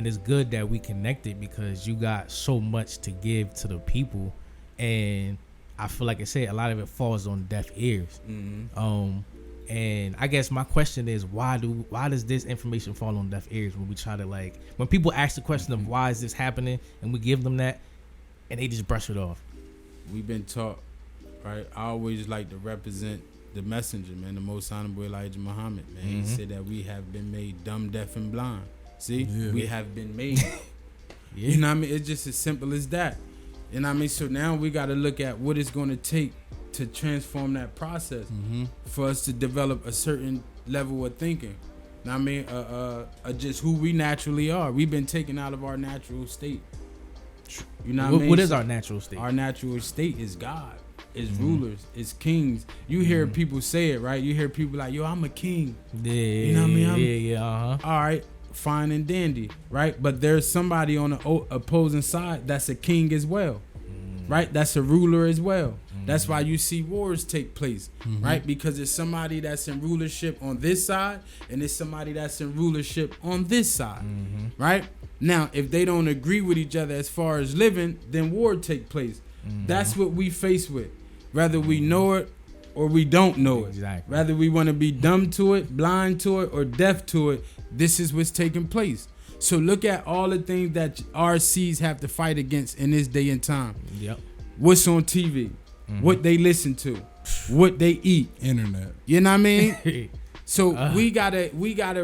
and it's good that we connected because you got so much to give to the people, and I feel like I said a lot of it falls on deaf ears. And I guess my question is, why does this information fall on deaf ears when we try to, like, when people ask the question of why is this happening and we give them that and they just brush it off? We've been taught, right? I always like to represent the messenger, man, the most honorable Elijah Muhammad, man. He said that we have been made dumb, deaf, and blind. See, we have been made. You know what I mean? It's just as simple as that. You know what I mean? So now we got to look at what it's going to take to transform that process for us to develop a certain level of thinking. Now, I mean, just who we naturally are. We've been taken out of our natural state. You know what I mean? What is our natural state? Our natural state is God, is rulers, is kings. You hear people say it, right? You hear people like, yo, I'm a king. Yeah, you know what I mean? All right, fine and dandy, right? But there's somebody on the opposing side that's a king as well, right? That's a ruler as well. That's why you see wars take place, right? Because it's somebody that's in rulership on this side and it's somebody that's in rulership on this side, right? Now, if they don't agree with each other as far as living, then war take place. That's what we face with, whether we know it or we don't know it. Exactly. Whether we want to be dumb to it, blind to it, or deaf to it, this is what's taking place. So look at all the things that RCs have to fight against in this day and time. Yep. What's on TV? What they listen to, what they eat, internet. You know what I mean? So we gotta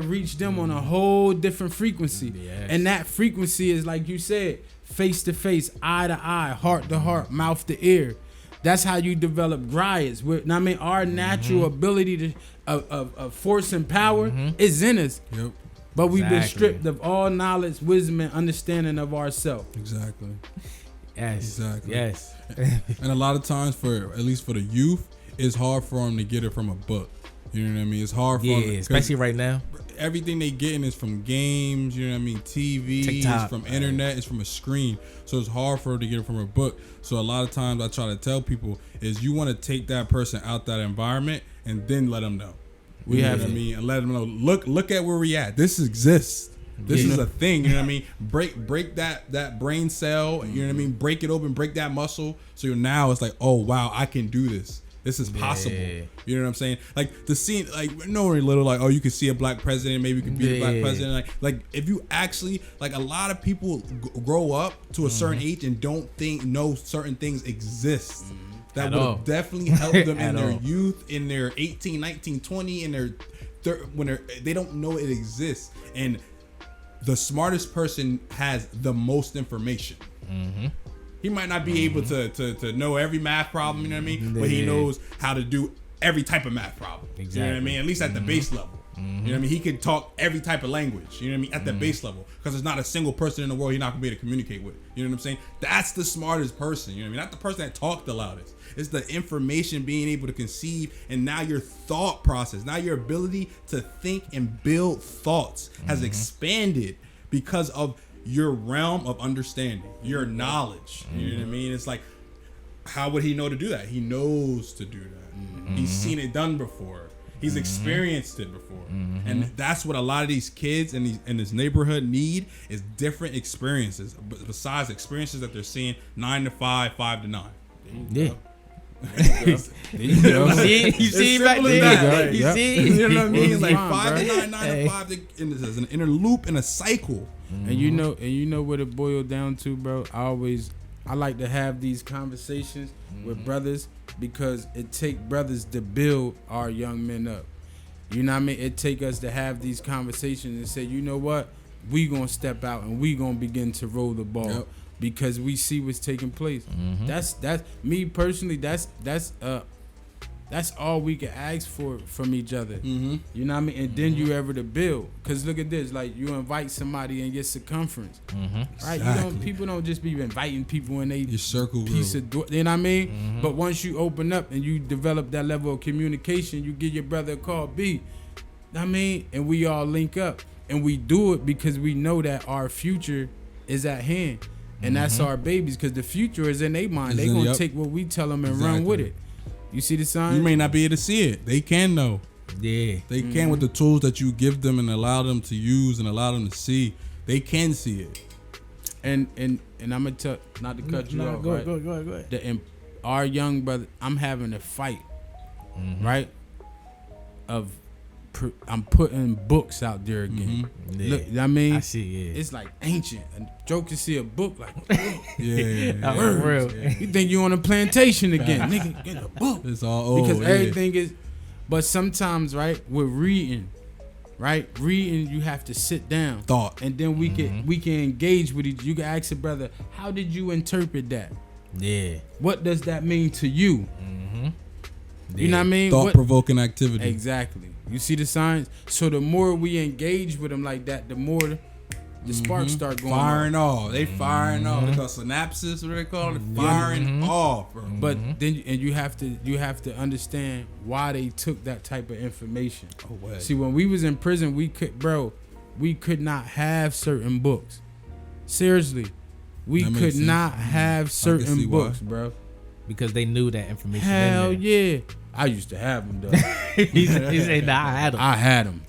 reach them on a whole different frequency, and that frequency is, like you said, face to face, eye to eye, heart to heart, mouth to ear. That's how you develop griots. I mean, our natural ability to of force and power is in us. Yep. But we've been stripped of all knowledge, wisdom, and understanding of ourselves. Exactly. Yes. Exactly. Yes. And a lot of times, at least for the youth, it's hard for them to get it from a book. You know what I mean? It's hard for them. Yeah, especially right now. Everything they getting is from games, you know what I mean? TV, TikTok, it's from internet, it's from a screen. So it's hard for them to get it from a book. So a lot of times I try to tell people is you want to take that person out that environment and then let them know. You know what I mean? And let them know, look at where we at. This exists. This is a thing, you know what I mean? Break that brain cell, you know what I mean? Break it open, break that muscle. So now it's like, oh wow, I can do this. This is possible. You know what I'm saying? Like the scene, like knowing little, like, oh, you can see a black president, maybe you can be a black president. Like if you actually, like, a lot of people grow up to a certain age and don't know certain things exist. That would definitely help them in their youth, in their 18, 19, 20, in their when they don't know it exists. And the smartest person has the most information. He might not be able to know every math problem, you know what I mean? But he knows how to do every type of math problem. Exactly. You know what I mean? At least at the base level. You know what I mean? He can talk every type of language, you know what I mean? At the base level. Because there's not a single person in the world he's not going to be able to communicate with. You know what I'm saying? That's the smartest person, you know what I mean? Not the person that talked the loudest. It's the information being able to conceive, and now your thought process, now your ability to think and build thoughts has expanded because of your realm of understanding, your knowledge. You know what I mean? It's like, how would he know to do that? He knows to do that. He's seen it done before. He's experienced it before. And that's what a lot of these kids in this neighborhood need, is different experiences besides experiences that they're seeing 9 to 5, 5 to 9. Yeah. You see right there. You see? You know what I mean? Like 5 to 9, 9 to 5, there's an inner loop and a cycle. And you know what it boiled down to, bro? I like to have these conversations with brothers, because it take brothers to build our young men up. You know what I mean? It take us to have these conversations and say, you know what? We gonna step out and we gonna begin to roll the ball, because we see what's taking place. That's me personally. That's all we can ask for from each other. You know what I mean? And then you ever to build. Cause look at this, like you invite somebody in your circumference, right? Exactly. People don't just be inviting people in your circle piece of door. You know what I mean? But once you open up and you develop that level of communication, you give your brother a call, B. I mean, and we all link up, and we do it because we know that our future is at hand, and that's our babies. Cause the future is in their mind. They gonna take what we tell them and run with it. You see the sign? You may not be able to see it. They can though. Yeah. They can with the tools that you give them and allow them to use and allow them to see. they can see it. And I'm gonna tell, not to cut you off. Go right? ahead. Our young brother, I'm having a fight, right? I'm putting books out there again. Yeah. Look, I mean, I see. Yeah, it's like ancient. A Joe can see a book like, Yeah. for real. you think you on a plantation again, nigga? Get a book. It's all old. Because everything is. But sometimes, right, with reading, you have to sit down, Thought. and then we can engage with each. You can ask a brother, how did you interpret that? Yeah. What does that mean to you? Yeah. You know what I mean? Thought-provoking activity. Exactly. You see the signs? So the more we engage with them like that, the more the sparks start going firing off. off. They firing off. They call synapses. What they call it? Firing off, bro. But then, and you have to understand why they took that type of information. Oh, wait. See, when we was in prison, we could not have certain books. Seriously, we That makes could sense. not have see certain why. books, bro. Because they knew that information. Hell in there. yeah, I used to have them though. he said, "Nah, I had them." I had them.